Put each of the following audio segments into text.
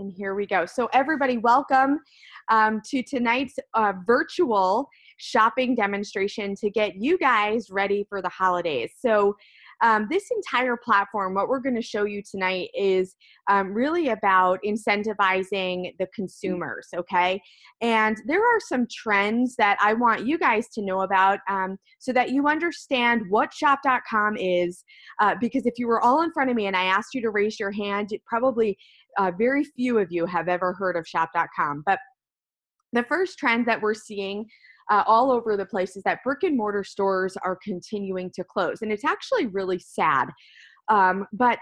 And here we go. So everybody, welcome to tonight's virtual shopping demonstration to get you guys ready for the holidays. So this entire platform, what we're going to show you tonight is really about incentivizing the consumers, okay? And there are some trends that I want you guys to know about so that you understand what Shop.com is, because if you were all in front of me and I asked you to raise your hand, probably very few of you have ever heard of Shop.com. But the first trend that we're seeing all over the place is that brick and mortar stores are continuing to close. And it's actually really sad. But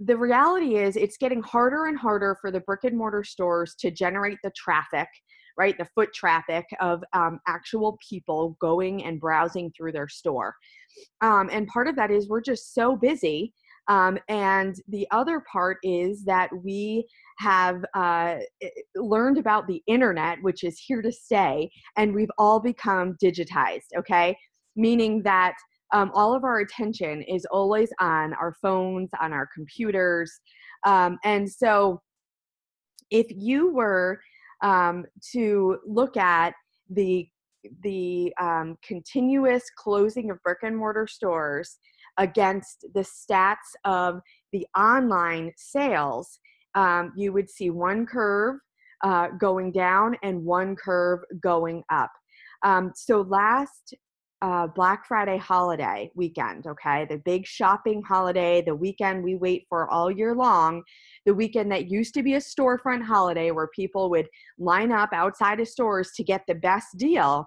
the reality is it's getting harder and harder for the brick and mortar stores to generate the traffic, right? The foot traffic of actual people going and browsing through their store. And part of that is we're just so busy. And the other part is that we have learned about the internet, which is here to stay, and we've all become digitized, okay? Meaning that all of our attention is always on our phones, on our computers. And so if you were to look at the continuous closing of brick and mortar stores against the stats of the online sales, you would see one curve going down and one curve going up. So last Black Friday holiday weekend, okay, the big shopping holiday, the weekend we wait for all year long, the weekend that used to be a storefront holiday where people would line up outside of stores to get the best deal,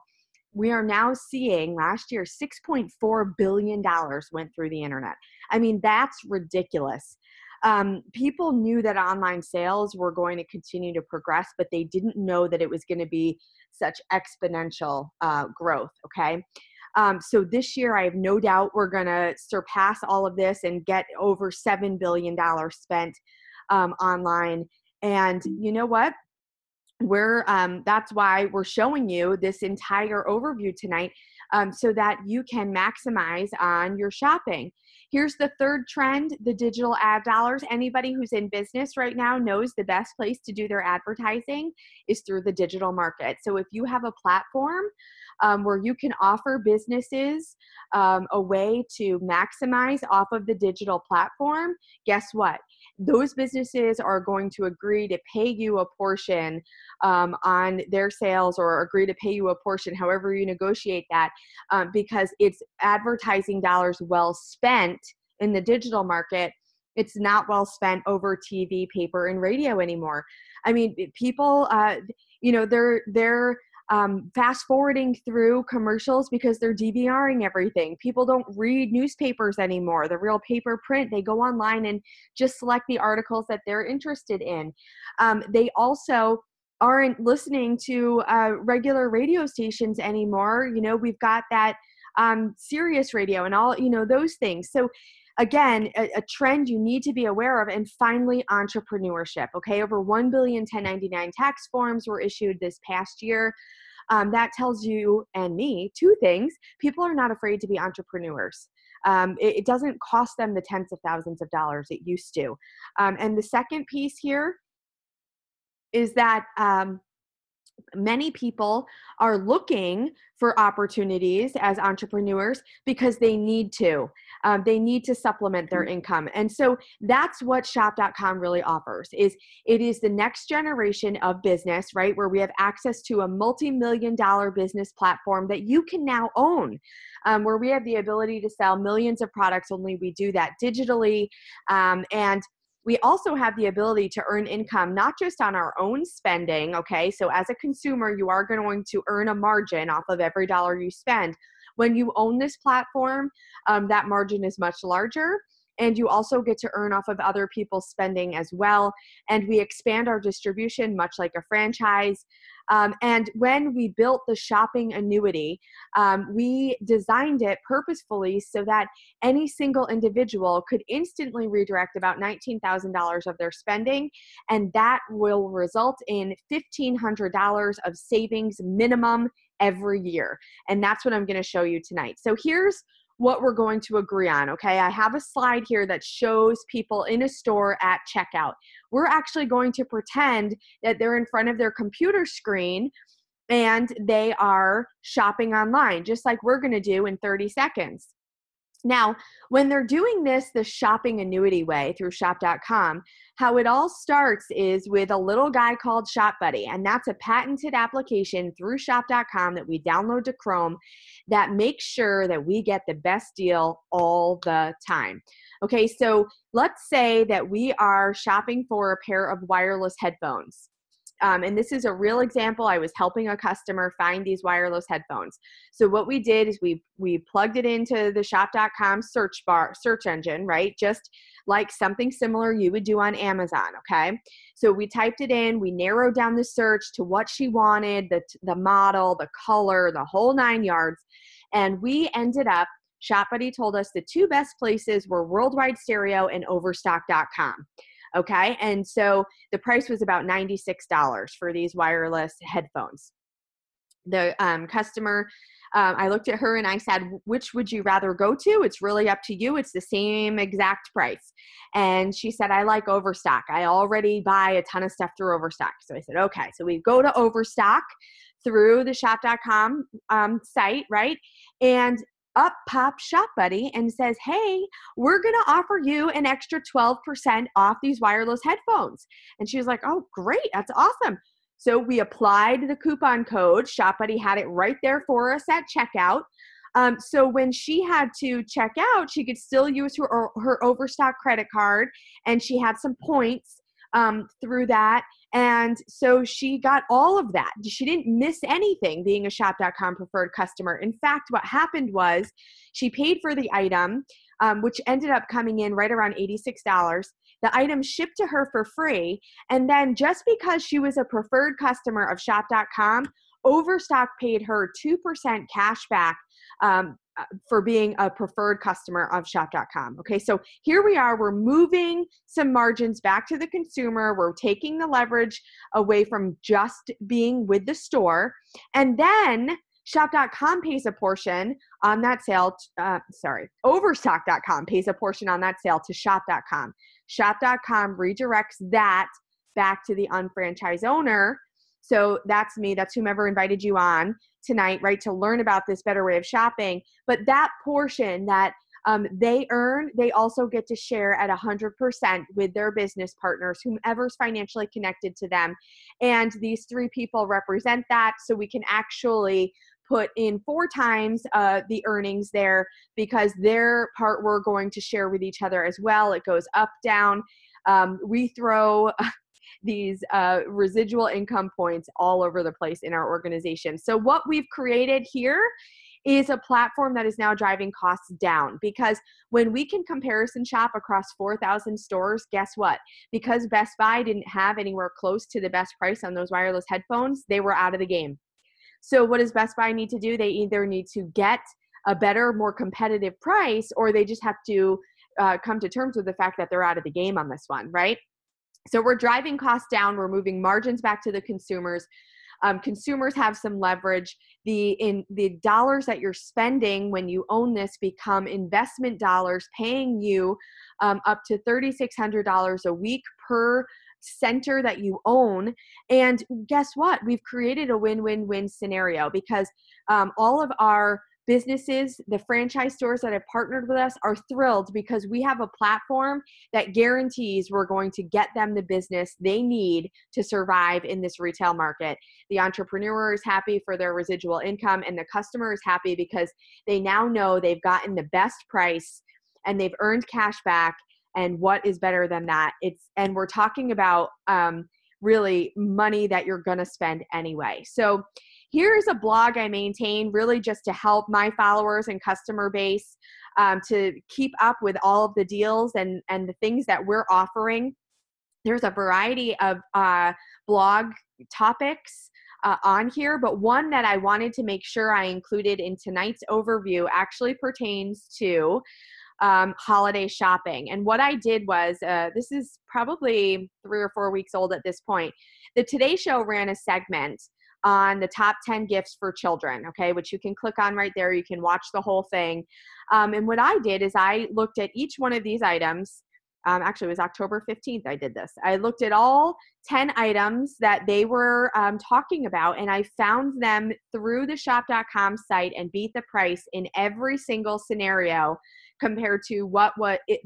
we are now seeing last year $6.4 billion went through the internet. I mean, that's ridiculous. People knew that online sales were going to continue to progress, but they didn't know that it was going to be such exponential growth, okay? So this year, I have no doubt we're going to surpass all of this and get over $7 billion spent online. And you know what? That's why we're showing you this entire overview tonight so that you can maximize on your shopping. Here's the third trend, the digital ad dollars. Anybody who's in business right now knows the best place to do their advertising is through the digital market. So if you have a platform where you can offer businesses a way to maximize off of the digital platform, guess what? Those businesses are going to agree to pay you a portion on their sales, or agree to pay you a portion, however you negotiate that, because it's advertising dollars well spent in the digital market. It's not well spent over TV, paper, and radio anymore. I mean, people, they're fast forwarding through commercials because they're DVRing everything. People don't read newspapers anymore, the real paper print. They go online and just select the articles that they're interested in. They also aren't listening to regular radio stations anymore. You know, we've got that Sirius radio and all, those things. So again, a trend you need to be aware of. And finally, entrepreneurship. Okay, over 1 billion 1099 tax forms were issued this past year. That tells you and me two things. People are not afraid to be entrepreneurs. It doesn't cost them the tens of thousands of dollars it used to. And the second piece here is that many people are looking for opportunities as entrepreneurs because they need to. They need to supplement their income. And so that's what Shop.com really offers. It is the next generation of business, right? Where we have access to a multi-million-dollar business platform that you can now own, where we have the ability to sell millions of products, only we do that digitally. And we also have the ability to earn income, not just on our own spending, okay? So as a consumer, you are going to earn a margin off of every dollar you spend. When you own this platform, that margin is much larger. And you also get to earn off of other people's spending as well. And we expand our distribution much like a franchise. And when we built the shopping annuity, we designed it purposefully so that any single individual could instantly redirect about $19,000 of their spending. And that will result in $1,500 of savings minimum every year. And that's what I'm going to show you tonight. So here's what we're going to agree on, okay? I have a slide here that shows people in a store at checkout. we're actually going to pretend that they're in front of their computer screen and they are shopping online, just like we're going to do in 30 seconds. Now, when they're doing this the shopping annuity way through shop.com, how it all starts is with a little guy called Shop Buddy, and that's a patented application through shop.com that we download to Chrome that makes sure that we get the best deal all the time. Okay, so let's say that we are shopping for a pair of wireless headphones. And this is a real example. I was helping a customer find these wireless headphones. So what we did is we plugged it into the shop.com search engine, right? Just like something similar you would do on Amazon, okay? So we typed it in, we narrowed down the search to what she wanted, the model, the color, the whole 9 yards. And we ended up, Shop Buddy told us the 2 best places were Worldwide Stereo and Overstock.com. Okay, and so the price was about $96 for these wireless headphones. The customer, I looked at her and I said, which would you rather go to? It's really up to you. It's the same exact price. And she said, I like Overstock. I already buy a ton of stuff through Overstock. So I said, okay. So we go to Overstock through the shop.com site, right? And up pops Shop Buddy and says, hey, we're going to offer you an extra 12% off these wireless headphones. And she was like, oh, great. That's awesome. So we applied the coupon code. Shop Buddy had it right there for us at checkout. So when she had to check out, she could still use her Overstock credit card, and she had some points through that. And so she got all of that. She didn't miss anything being a shop.com preferred customer. In fact, what happened was she paid for the item, which ended up coming in right around $86. The item shipped to her for free. And then just because she was a preferred customer of shop.com, Overstock paid her 2% cash back for being a preferred customer of shop.com. Okay, so here we are, we're moving some margins back to the consumer. We're taking the leverage away from just being with the store. And then shop.com pays a portion on that sale, Overstock.com pays a portion on that sale to shop.com. Shop.com redirects that back to the unfranchised owner. So that's me, that's whomever invited you on tonight, right, to learn about this better way of shopping. But that portion that they earn, they also get to share at 100% with their business partners, whomever's financially connected to them. And these 3 people represent that, so we can actually put in 4 times the earnings there, because their part we're going to share with each other as well. It goes up, down. We throw these residual income points all over the place in our organization. So what we've created here is a platform that is now driving costs down, because when we can comparison shop across 4,000 stores, guess what? Because Best Buy didn't have anywhere close to the best price on those wireless headphones, they were out of the game. So what does Best Buy need to do? They either need to get a better, more competitive price, or they just have to come to terms with the fact that they're out of the game on this one, right? So we're driving costs down. We're moving margins back to the consumers. Consumers have some leverage. The dollars that you're spending when you own this become investment dollars, paying you up to $3,600 a week per center that you own. And guess what? We've created a win-win-win scenario, because all of our businesses, the franchise stores that have partnered with us, are thrilled because we have a platform that guarantees we're going to get them the business they need to survive in this retail market. The entrepreneur is happy for their residual income, and the customer is happy because they now know they've gotten the best price and they've earned cash back. And what is better than that? And we're talking about really money that you're going to spend anyway. So here's a blog I maintain really just to help my followers and customer base to keep up with all of the deals and the things that we're offering. There's a variety of blog topics on here, but one that I wanted to make sure I included in tonight's overview actually pertains to holiday shopping. And what I did was, this is probably 3 or 4 weeks old at this point. The Today Show ran a segment on the top 10 gifts for children, okay, which you can click on right there. You can watch the whole thing. And what I did is I looked at each one of these items Actually, it was October 15th I did this. I looked at all 10 items that they were talking about, and I found them through the shop.com site and beat the price in every single scenario compared to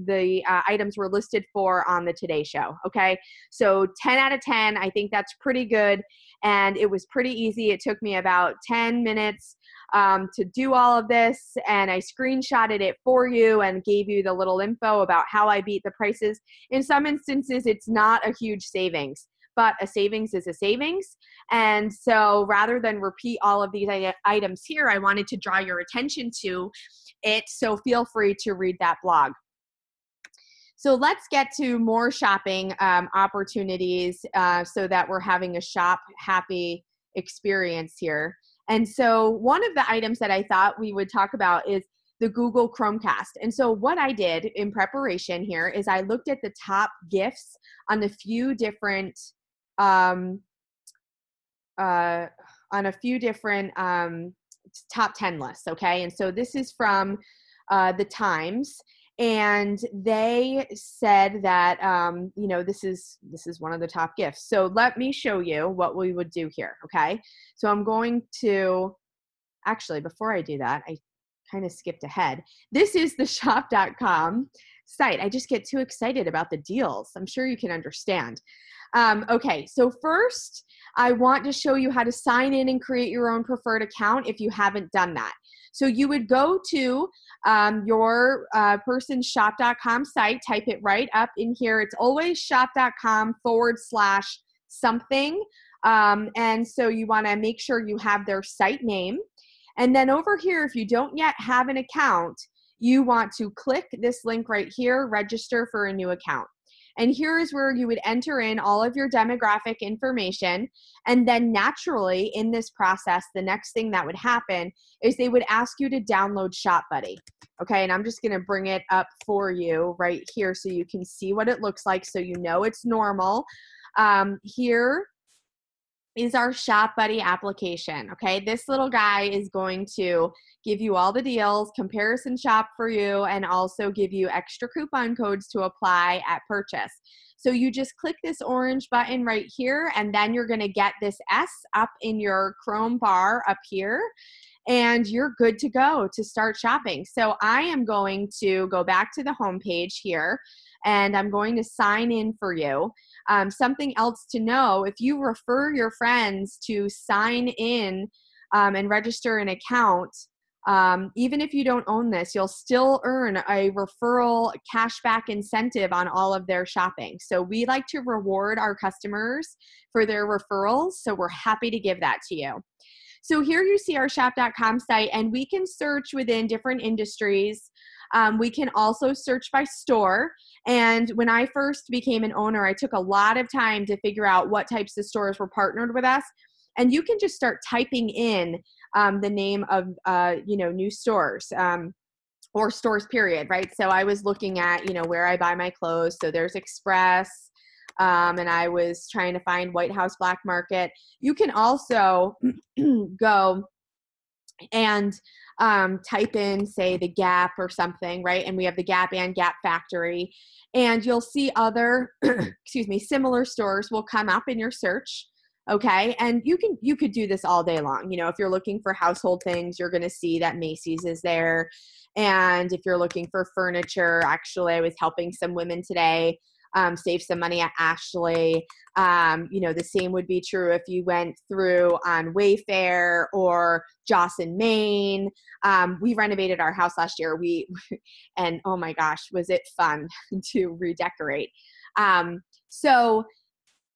the items were listed for on the Today Show. Okay, so 10 out of 10, I think that's pretty good, and it was pretty easy. It took me about 10 minutes to do all of this, and I screenshotted it for you and gave you the little info about how I beat the prices. In some instances, it's not a huge savings, but a savings is a savings. And so rather than repeat all of these items here, I wanted to draw your attention to it. So feel free to read that blog. So let's get to more shopping opportunities so that we're having a shop happy experience here. And so one of the items that I thought we would talk about is the Google Chromecast. And so what I did in preparation here is I looked at the top gifts on a few different top 10 lists. Okay. And so this is from the Times. And they said that, this is one of the top gifts. So let me show you what we would do here, okay? So I'm going to, actually, before I do that, I kind of skipped ahead. This is the shop.com site. I just get too excited about the deals. I'm sure you can understand. Okay, so first, I want to show you how to sign in and create your own preferred account if you haven't done that. So you would go to your person's shop.com site, type it right up in here. It's always shop.com/something. And so you want to make sure you have their site name. And then over here, if you don't yet have an account, you want to click this link right here, register for a new account. And here is where you would enter in all of your demographic information. And then naturally in this process, the next thing that would happen is they would ask you to download Shop Buddy. Okay, and I'm just gonna bring it up for you right here so you can see what it looks like so you know it's normal. Here is our Shop Buddy application. Okay, this little guy is going to give you all the deals, comparison shop for you, and also give you extra coupon codes to apply at purchase. So you just click this orange button right here, and then you're gonna get this S up in your Chrome bar up here, and you're good to go to start shopping. So I am going to go back to the home page here, and I'm going to sign in for you. Something else to know, if you refer your friends to sign in and register an account, even if you don't own this, you'll still earn a referral cashback incentive on all of their shopping. So we like to reward our customers for their referrals, so we're happy to give that to you. So here you see our shop.com site, and we can search within different industries. We can also search by store. And when I first became an owner, I took a lot of time to figure out what types of stores were partnered with us. And you can just start typing in the name of, new stores or stores, period, right? So I was looking at, where I buy my clothes. So there's Express. And I was trying to find White House Black Market. You can also go and type in, say, the Gap or something, right? And we have the Gap and Gap Factory. And you'll see other, similar stores will come up in your search. Okay, and you could do this all day long. If you're looking for household things, you're going to see that Macy's is there. And if you're looking for furniture, actually, I was helping some women today save some money at Ashley. The same would be true if you went through on Wayfair or Joss & Main. We renovated our house last year. And oh my gosh, was it fun to redecorate. So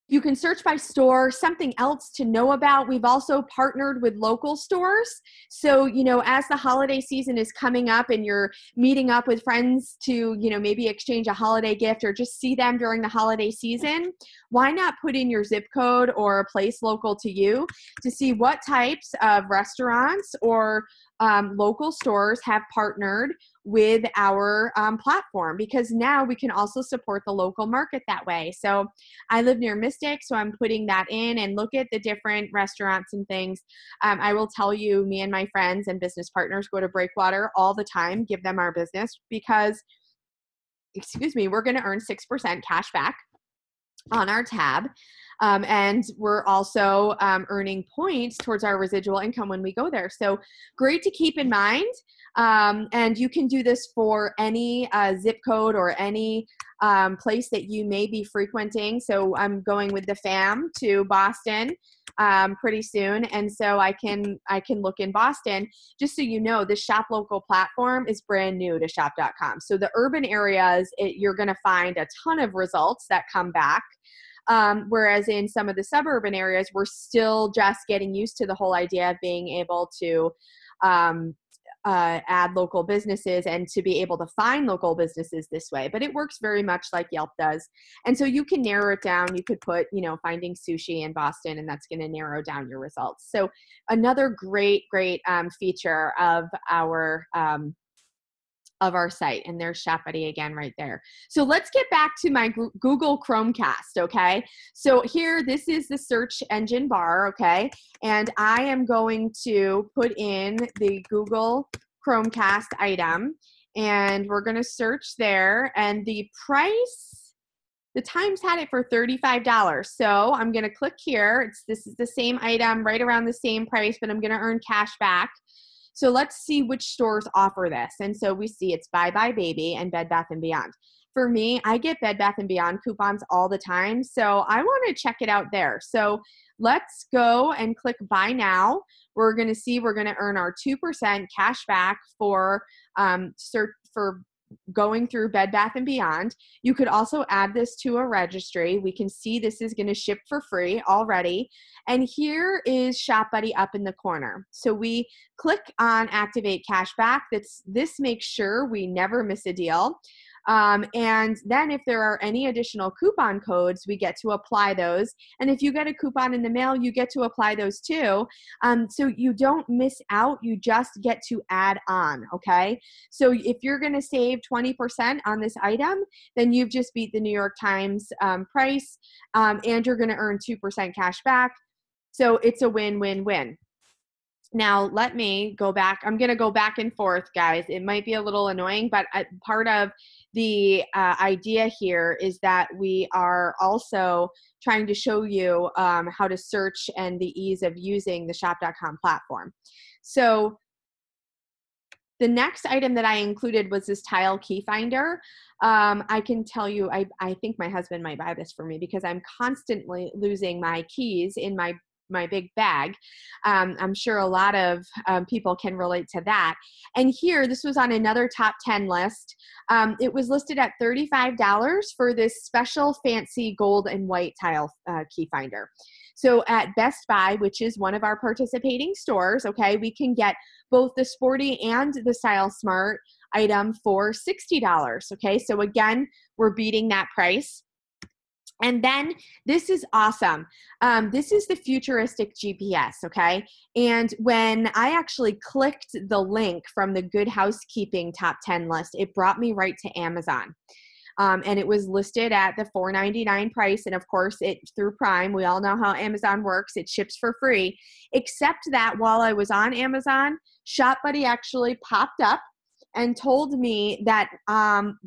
you can search by store. Something else to know about, we've also partnered with local stores. So, as the holiday season is coming up and you're meeting up with friends to, maybe exchange a holiday gift or just see them during the holiday season, why not put in your zip code or a place local to you to see what types of restaurants or local stores have partnered with our platform, because now we can also support the local market that way. So I live near Mystic, so I'm putting that in and look at the different restaurants and things. I will tell you, me and my friends and business partners go to Breakwater all the time, give them our business, because excuse me, we're going to earn 6% cash back on our tab. And we're also earning points towards our residual income when we go there. So great to keep in mind. And you can do this for any zip code or any place that you may be frequenting. So I'm going with the fam to Boston pretty soon. And so I can look in Boston. Just so you know, the Shop Local platform is brand new to shop.com. So the urban areas, you're going to find a ton of results that come back. Whereas in some of the suburban areas, we're still just getting used to the whole idea of being able to add local businesses and to be able to find local businesses this way. But it works very much like Yelp does. And so you can narrow it down. You could put, finding sushi in Boston, and that's going to narrow down your results. So another great feature of our site. And there's Shop Buddy again right there. So let's get back to my Google Chromecast, okay? So here, this is the search engine bar, okay? And I am going to put in the Google Chromecast item, and we're gonna search there, and the price, the Times had it for $35. So I'm gonna click here. This is the same item, right around the same price, but I'm gonna earn cash back. So let's see which stores offer this. And so we see it's Bye Bye Baby and Bed Bath & Beyond. For me, I get Bed Bath & Beyond coupons all the time, so I want to check it out there. So let's go and click Buy Now. We're going to earn our 2% cash back for going through Bed Bath & Beyond. You could also add this to a registry. We can see this is going to ship for free already. And here is Shop Buddy up in the corner. So we click on Activate Cashback. This makes sure we never miss a deal. And then if there are any additional coupon codes, we get to apply those. And if you get a coupon in the mail, you get to apply those too. So you don't miss out, you just get to add on, okay? So if you're gonna save 20% on this item, then you've just beat the New York Times price, and you're gonna earn 2% cash back. So it's a win-win-win. Now, let me go back. I'm going to go back and forth, guys. It might be a little annoying, but part of the idea here is that we are also trying to show you how to search and the ease of using the shop.com platform. So the next item that I included was this tile key finder. I can tell you, I think my husband might buy this for me because I'm constantly losing my keys in my big bag. I'm sure a lot of people can relate to that. And here, this was on another top 10 list. It was listed at $35 for this special fancy gold and white tile key finder. So at Best Buy, which is one of our participating stores, okay, we can get both the Sporty and the Style Smart item for $60, okay? So again, we're beating that price. And then this is awesome. This is the futuristic GPS, okay? And when I actually clicked the link from the Good Housekeeping top 10 list, it brought me right to Amazon. And it was listed at the $4.99 price. And of course, through Prime, we all know how Amazon works. It ships for free, except that while I was on Amazon, Shop Buddy actually popped up and told me that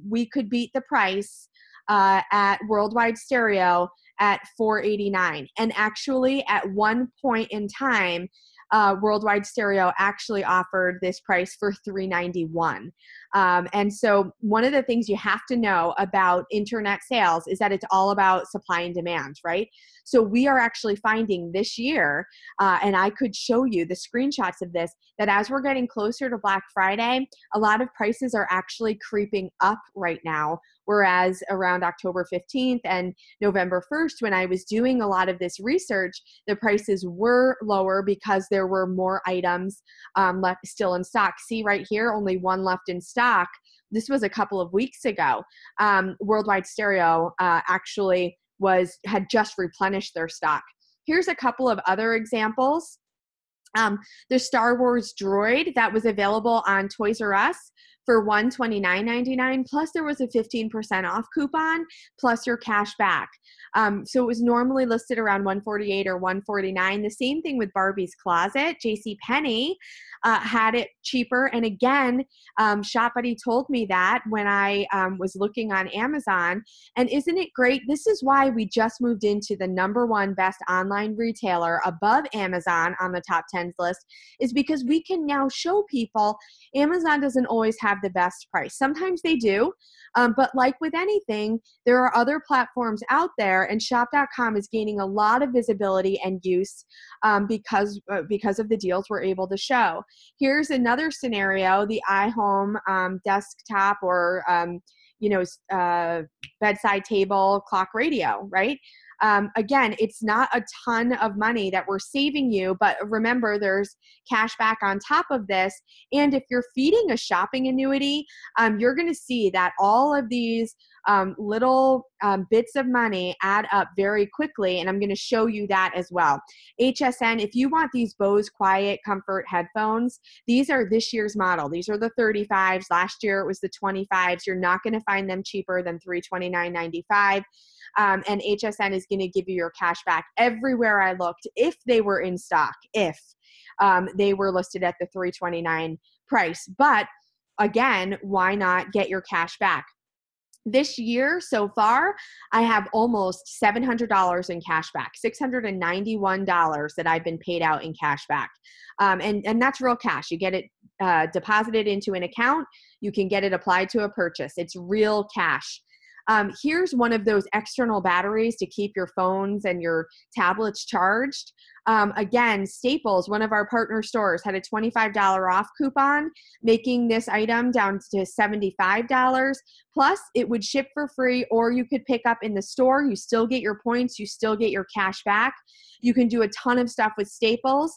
we could beat the price at Worldwide Stereo at $4.89. And actually, at one point in time, Worldwide Stereo actually offered this price for $3.91. And so one of the things you have to know about internet sales is that it's all about supply and demand, right? So we are actually finding this year, and I could show you the screenshots of this, that as we're getting closer to Black Friday, a lot of prices are actually creeping up right now. Whereas around October 15th and November 1st, when I was doing a lot of this research, the prices were lower because there were more items left still in stock. See right here, only one left in stock. This was a couple of weeks ago. Worldwide Stereo actually had just replenished their stock. Here's a couple of other examples. The Star Wars droid that was available on Toys R Us for $129.99, plus there was a 15% off coupon, plus your cash back. So it was normally listed around $148 or $149. The same thing with Barbie's Closet. JCPenney had it cheaper. And again, ShopBuddy told me that when I was looking on Amazon. And isn't it great? This is why we just moved into the #1 best online retailer above Amazon on the top 10 list, is because we can now show people Amazon doesn't always have the best price. Sometimes they do. But like with anything, there are other platforms out there, and shop.com is gaining a lot of visibility and use because of the deals we're able to show. Here's another scenario, the iHome desktop or bedside table clock radio, right? Again, it's not a ton of money that we're saving you, but remember there's cash back on top of this. And if you're feeding a shopping annuity, you're going to see that all of these little bits of money add up very quickly. And I'm going to show you that as well. HSN, if you want these Bose Quiet Comfort headphones, these are this year's model. These are the 35s. Last year it was the 25s. You're not going to find them cheaper than $329.95. And HSN is going to give you your cash back everywhere I looked if they were in stock, if they were listed at the $329 price. But again, why not get your cash back? This year so far, I have almost $700 in cash back, $691 that I've been paid out in cash back. And that's real cash. You get it deposited into an account. You can get it applied to a purchase. It's real cash. Here's one of those external batteries to keep your phones and your tablets charged. Again, Staples, one of our partner stores, had a $25 off coupon, making this item down to $75. Plus, it would ship for free, or you could pick up in the store. You still get your points. You still get your cash back. You can do a ton of stuff with Staples.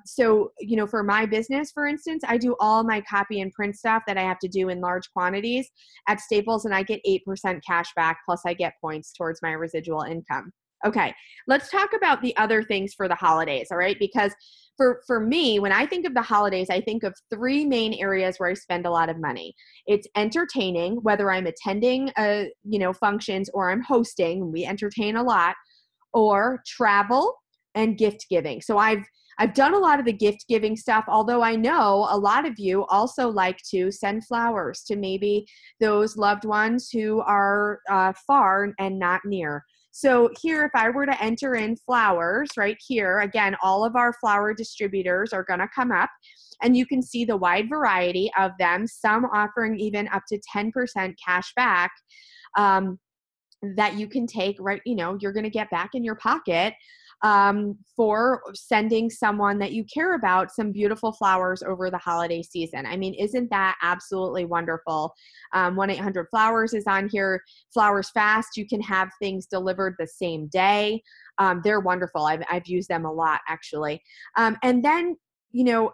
So, for my business, for instance, I do all my copy and print stuff that I have to do in large quantities at Staples, and I get 8% cash back, plus I get points towards my residual income. Okay, let's talk about the other things for the holidays, all right? Because for me, when I think of the holidays, I think of three main areas where I spend a lot of money. It's entertaining, whether I'm attending functions or I'm hosting, we entertain a lot, or travel and gift giving. So I've done a lot of the gift giving stuff, although I know a lot of you also like to send flowers to maybe those loved ones who are far and not near. So here, if I were to enter in flowers right here, again, all of our flower distributors are going to come up, and you can see the wide variety of them, some offering even up to 10% cash back that you can take, right? You're going to get back in your pocket for sending someone that you care about some beautiful flowers over the holiday season. I mean, isn't that absolutely wonderful? 1-800-Flowers is on here. Flowers Fast, you can have things delivered the same day. They're wonderful. I've used them a lot, actually. And then,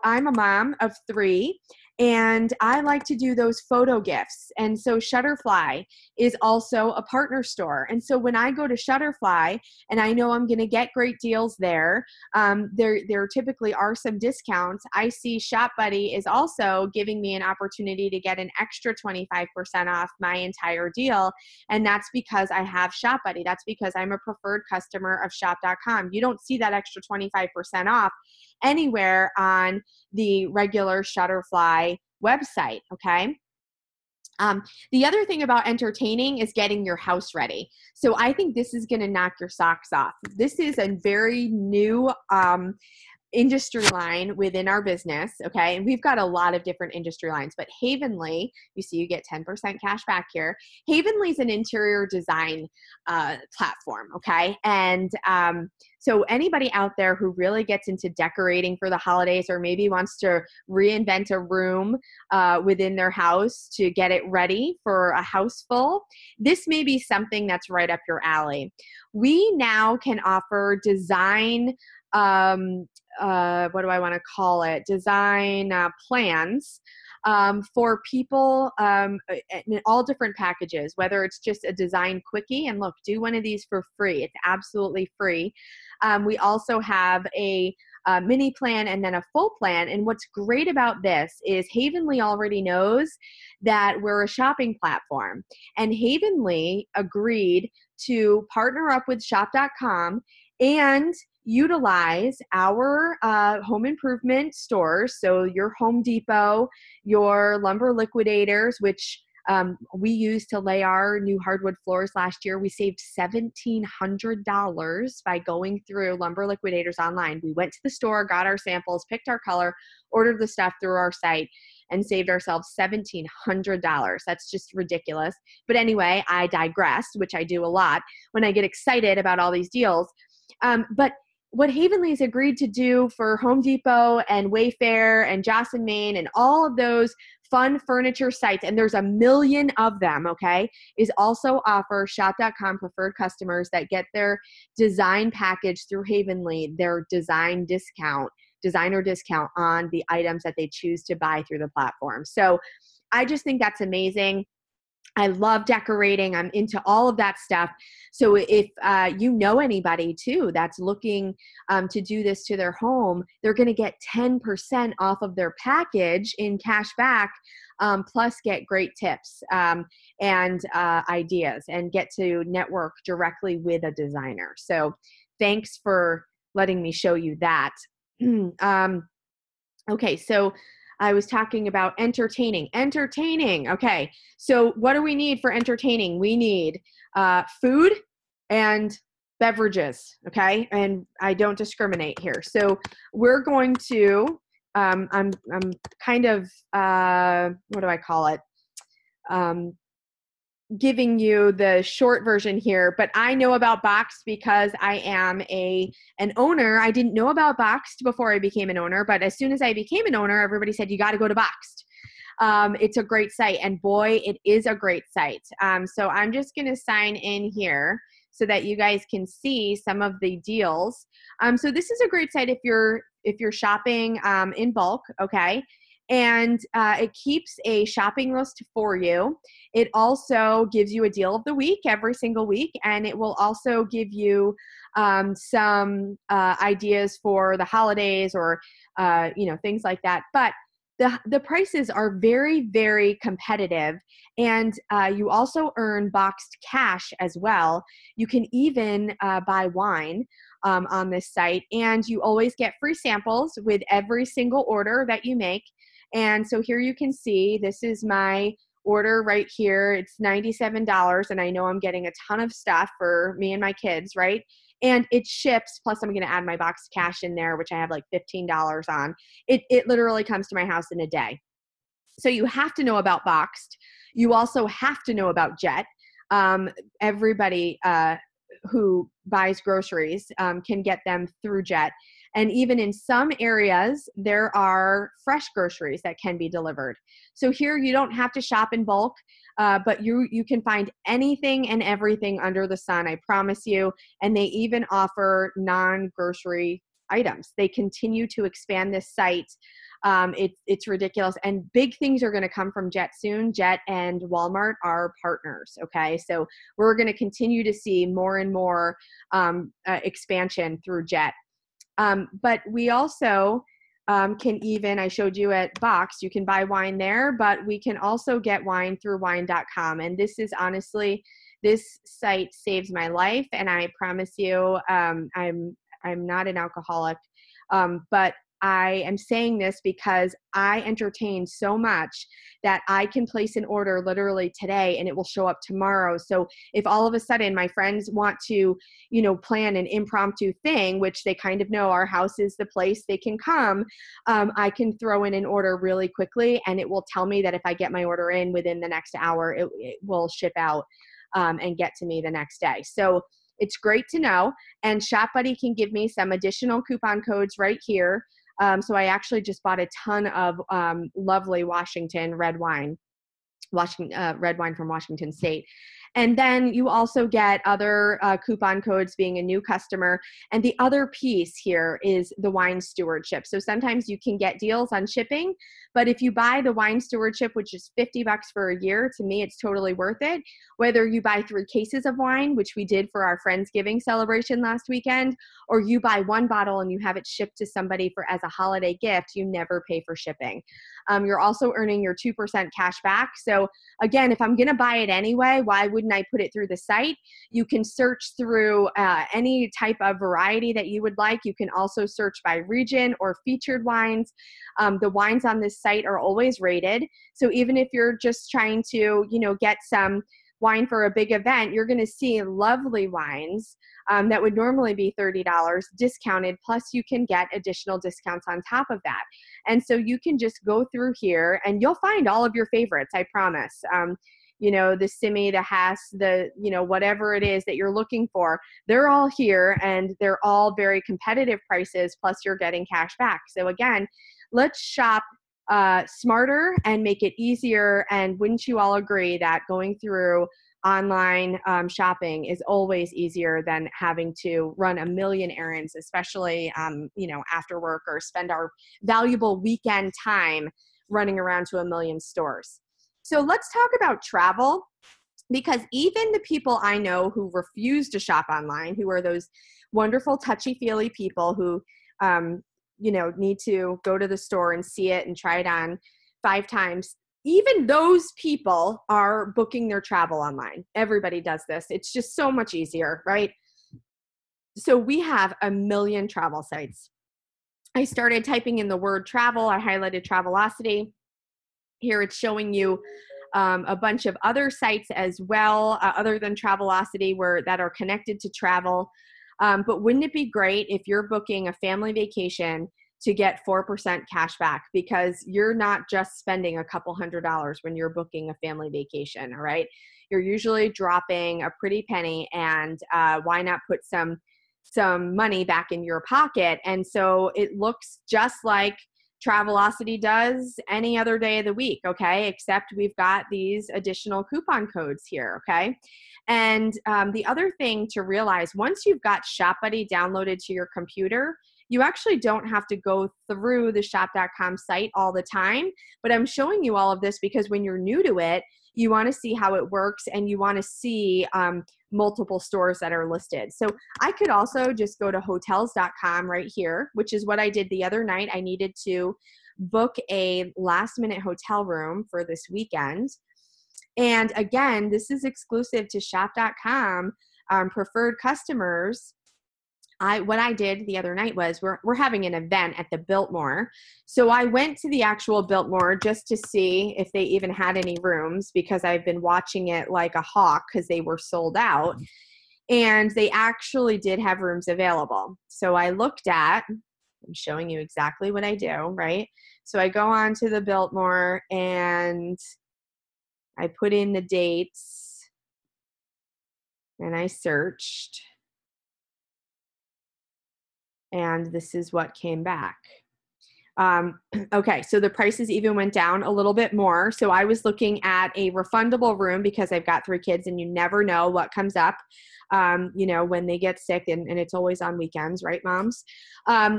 I'm a mom of 3, and I like to do those photo gifts. And so Shutterfly is also a partner store. And so when I go to Shutterfly and I know I'm going to get great deals there typically are some discounts. I see ShopBuddy is also giving me an opportunity to get an extra 25% off my entire deal. And that's because I have ShopBuddy. That's because I'm a preferred customer of shop.com. You don't see that extra 25% off anywhere on the regular Shutterfly website, okay? The other thing about entertaining is getting your house ready. So I think this is going to knock your socks off. This is a very new industry line within our business, okay? And we've got a lot of different industry lines, but Havenly, you see you get 10% cash back here. Havenly is an interior design platform, okay? And so anybody out there who really gets into decorating for the holidays, or maybe wants to reinvent a room within their house to get it ready for a house full, this may be something that's right up your alley. We now can offer design what do I want to call it? Design plans for people in all different packages, whether it's just a design quickie, and look, do one of these for free. It's absolutely free. We also have a mini plan and then a full plan. And what's great about this is Havenly already knows that we're a shopping platform. And Havenly agreed to partner up with shop.com and utilize our home improvement stores. So your Home Depot, your Lumber Liquidators, which we used to lay our new hardwood floors last year. We saved $1,700 by going through Lumber Liquidators online. We went to the store, got our samples, picked our color, ordered the stuff through our site, and saved ourselves $1,700. That's just ridiculous. But anyway, I digressed, which I do a lot when I get excited about all these deals. But what Havenly's agreed to do for Home Depot and Wayfair and Joss & Main and all of those fun furniture sites, and there's a million of them, okay, is also offer shop.com preferred customers that get their design package through Havenly, their designer discount on the items that they choose to buy through the platform. So I just think that's amazing. I love decorating. I'm into all of that stuff. So if you know anybody too that's looking to do this to their home, they're going to get 10% off of their package in cash back, plus get great tips and ideas, and get to network directly with a designer. So thanks for letting me show you that. Okay, so I was talking about entertaining. Okay, so what do we need for entertaining? We need food and beverages, okay? And I don't discriminate here. So we're going to, I'm kind of, what do I call it? Giving you the short version here, but I know about Boxed because I am an owner. I didn't know about Boxed before I became an owner, but as soon as I became an owner, everybody said, you got to go to Boxed. It's a great site, and boy, it is a great site. So I'm just going to sign in here so that you guys can see some of the deals. So this is a great site if you're shopping in bulk, okay? And it keeps a shopping list for you. It also gives you a deal of the week every single week, and it will also give you some ideas for the holidays or things like that. But the prices are very, very competitive, and you also earn Boxed cash as well. You can even buy wine on this site, and you always get free samples with every single order that you make. And so here you can see, this is my order right here. It's $97, and I know I'm getting a ton of stuff for me and my kids, right? And it ships, plus I'm going to add my Boxed cash in there, which I have like $15 on. It literally comes to my house in a day. So you have to know about Boxed. You also have to know about Jet. Everybody who buys groceries can get them through Jet. And even in some areas, there are fresh groceries that can be delivered. So here you don't have to shop in bulk, but you can find anything and everything under the sun, I promise you. And they even offer non-grocery items. They continue to expand this site. It's ridiculous. And big things are going to come from Jet soon. Jet and Walmart are partners, okay? So we're going to continue to see more and more expansion through Jet. But we also can even, I showed you at Boxed, you can buy wine there, but we can also get wine through wine.com. And this is honestly, this site saves my life. And I promise you, I'm not an alcoholic, but I am saying this because I entertain so much that I can place an order literally today and it will show up tomorrow. So if all of a sudden my friends want to, plan an impromptu thing, which they kind of know our house is the place they can come, I can throw in an order really quickly, and it will tell me that if I get my order in within the next hour, it will ship out and get to me the next day. So it's great to know. And ShopBuddy can give me some additional coupon codes right here. So I actually just bought a ton of lovely Washington red wine from Washington State. And then you also get other coupon codes being a new customer. And the other piece here is the wine stewardship. So sometimes you can get deals on shipping, but if you buy the wine stewardship, which is $50 for a year, to me, it's totally worth it. Whether you buy 3 cases of wine, which we did for our Friendsgiving celebration last weekend, or you buy 1 bottle and you have it shipped to somebody for as a holiday gift, you never pay for shipping. You're also earning your 2% cash back. So again, if I'm going to buy it anyway, why wouldn't I put it through the site? You can search through any type of variety that you would like. You can also search by region or featured wines. The wines on this site are always rated. So even if you're just trying to, get some wine for a big event, you're going to see lovely wines that would normally be $30 discounted, plus you can get additional discounts on top of that. And so you can just go through here and you'll find all of your favorites, I promise. The Simi, the Hess, the, whatever it is that you're looking for, they're all here and they're all very competitive prices, plus you're getting cash back. So again, let's shop smarter and make it easier. And wouldn't you all agree that going through online shopping is always easier than having to run a million errands, especially, after work, or spend our valuable weekend time running around to a million stores. So let's talk about travel, because even the people I know who refuse to shop online, who are those wonderful touchy-feely people who, need to go to the store and see it and try it on 5 times, even those people are booking their travel online. Everybody does this. It's just so much easier, right? So we have a million travel sites. I started typing in the word travel. I highlighted Travelocity. Here it's showing you a bunch of other sites as well, other than Travelocity, that are connected to travel. But wouldn't it be great if you're booking a family vacation to get 4% cash back, because you're not just spending a couple $100s when you're booking a family vacation, all right? You're usually dropping a pretty penny, and why not put some money back in your pocket? And so it looks just like Travelocity does any other day of the week, okay? Except we've got these additional coupon codes here, okay? And the other thing to realize, once you've got Shop Buddy downloaded to your computer, you actually don't have to go through the shop.com site all the time. But I'm showing you all of this because when you're new to it, you want to see how it works, and you want to see multiple stores that are listed. So I could also just go to hotels.com right here, which is what I did the other night. I needed to book a last-minute hotel room for this weekend. And again, this is exclusive to shop.com preferred customers. What I did the other night was we're having an event at the Biltmore. So I went to the actual Biltmore just to see if they even had any rooms, because I've been watching it like a hawk because they were sold out. And they actually did have rooms available. So I looked at, I'm showing you exactly what I do, right? So I go on to the Biltmore and I put in the dates and I searched. And this is what came back. Okay, so the prices even went down a little bit more. So I was looking at a refundable room because I've got 3 kids and you never know what comes up, when they get sick, and it's always on weekends, right, moms?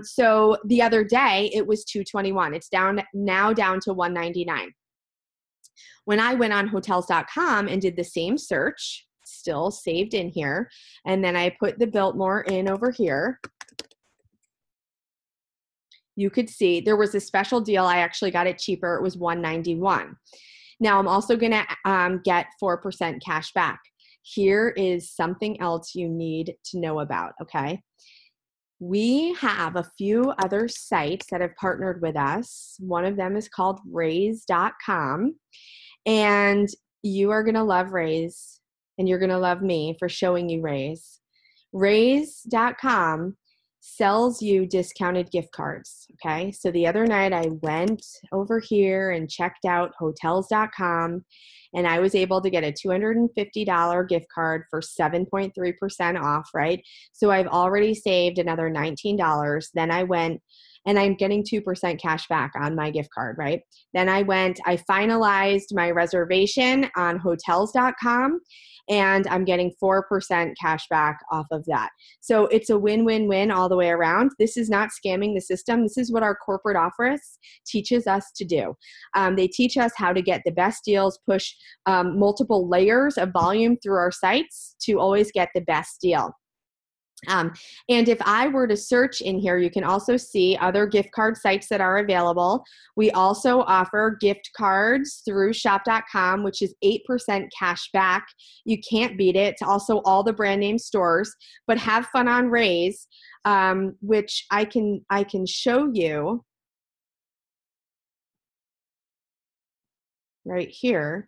So the other day it was $221. It's now down to $199. When I went on hotels.com and did the same search, still saved in here, and then I put the Biltmore in over here, you could see there was a special deal. I actually got it cheaper. It was $191. Now I'm also going to get 4% cash back. Here is something else you need to know about, okay? We have a few other sites that have partnered with us. One of them is called Raise.com. And you are going to love Raise, and you're going to love me for showing you Raise. Raise.com sells you discounted gift cards, okay? So the other night I went over here and checked out hotels.com, and I was able to get a $250 gift card for 7.3% off, right? So I've already saved another $19. Then I went and I'm getting 2% cash back on my gift card, right? Then I finalized my reservation on hotels.com, and I'm getting 4% cash back off of that. So it's a win-win-win all the way around. This is not scamming the system. This is what our corporate office teaches us to do. They teach us how to get the best deals, push multiple layers of volume through our sites to always get the best deal. And if I were to search in here, you can also see other gift card sites that are available. We also offer gift cards through shop.com, which is 8% cash back. You can't beat it. It's also all the brand name stores, but have fun on Raise, which I can show you right here,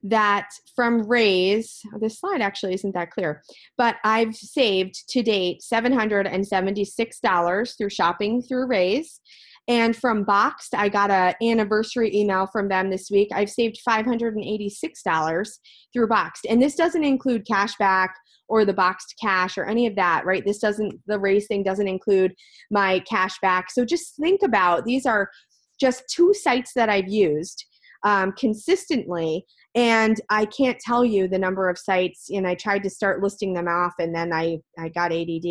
that from Raise, this slide actually isn't that clear, but I've saved to date $776 through shopping through Raise. And from Boxed, I got an anniversary email from them this week. I've saved $586 through Boxed. And this doesn't include cash back or the Boxed cash or any of that, right? The Raise thing doesn't include my cash back. So just think about, these are just 2 sites that I've used consistently, and I can't tell you the number of sites, and I tried to start listing them off, and then I got ADD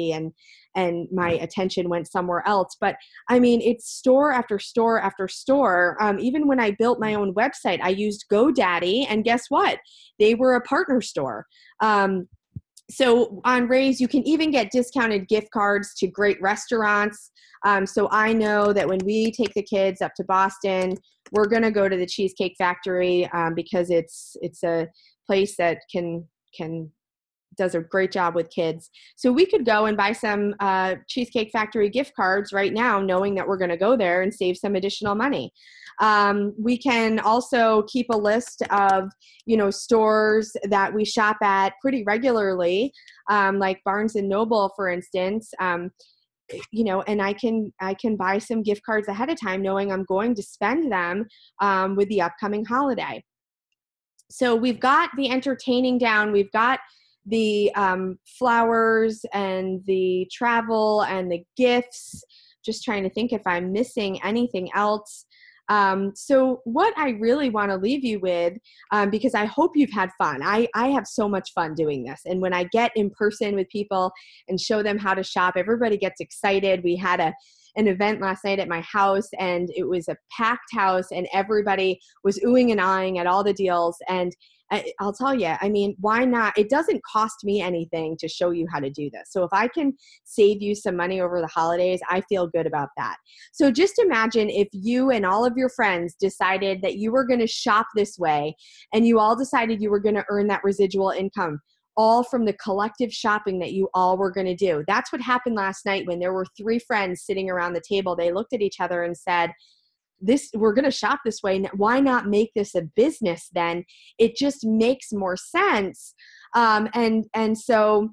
and my attention went somewhere else. But I mean, it's store after store after store. Even when I built my own website, I used GoDaddy, and guess what? They were a partner store. So on Raise, you can even get discounted gift cards to great restaurants. So I know that when we take the kids up to Boston, we're going to go to the Cheesecake Factory because it's a place that does a great job with kids. So we could go and buy some Cheesecake Factory gift cards right now, knowing that we're going to go there and save some additional money. We can also keep a list of, stores that we shop at pretty regularly, like Barnes and Noble, for instance. And I can buy some gift cards ahead of time, knowing I'm going to spend them with the upcoming holiday. So we've got the entertaining down. We've got the flowers and the travel and the gifts. Just trying to think if I'm missing anything else. So what I really want to leave you with, because I hope you've had fun. I have so much fun doing this. And when I get in person with people and show them how to shop, everybody gets excited. We had an event last night at my house, and it was a packed house, and everybody was oohing and aahing at all the deals. And I'll tell you, I mean, why not? It doesn't cost me anything to show you how to do this. So if I can save you some money over the holidays, I feel good about that. So just imagine if you and all of your friends decided that you were going to shop this way, and you all decided you were going to earn that residual income, all from the collective shopping that you all were going to do. That's what happened last night when there were 3 friends sitting around the table. They looked at each other and said, we're going to shop this way. Why not make this a business then? It just makes more sense. And so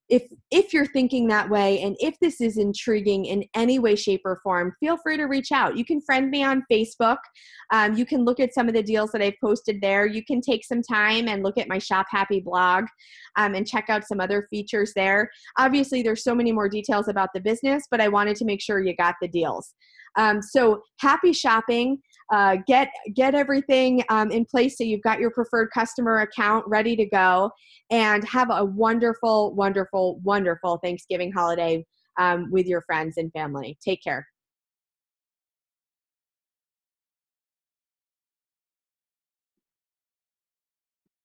if you're thinking that way, and if this is intriguing in any way, shape, or form, feel free to reach out. You can friend me on Facebook. You can look at some of the deals that I've posted there. You can take some time and look at my Shop Happy blog and check out some other features there. Obviously, there's so many more details about the business, but I wanted to make sure you got the deals. So happy shopping. Get everything in place so you've got your preferred customer account ready to go, and have a wonderful, wonderful, wonderful Thanksgiving holiday with your friends and family. Take care.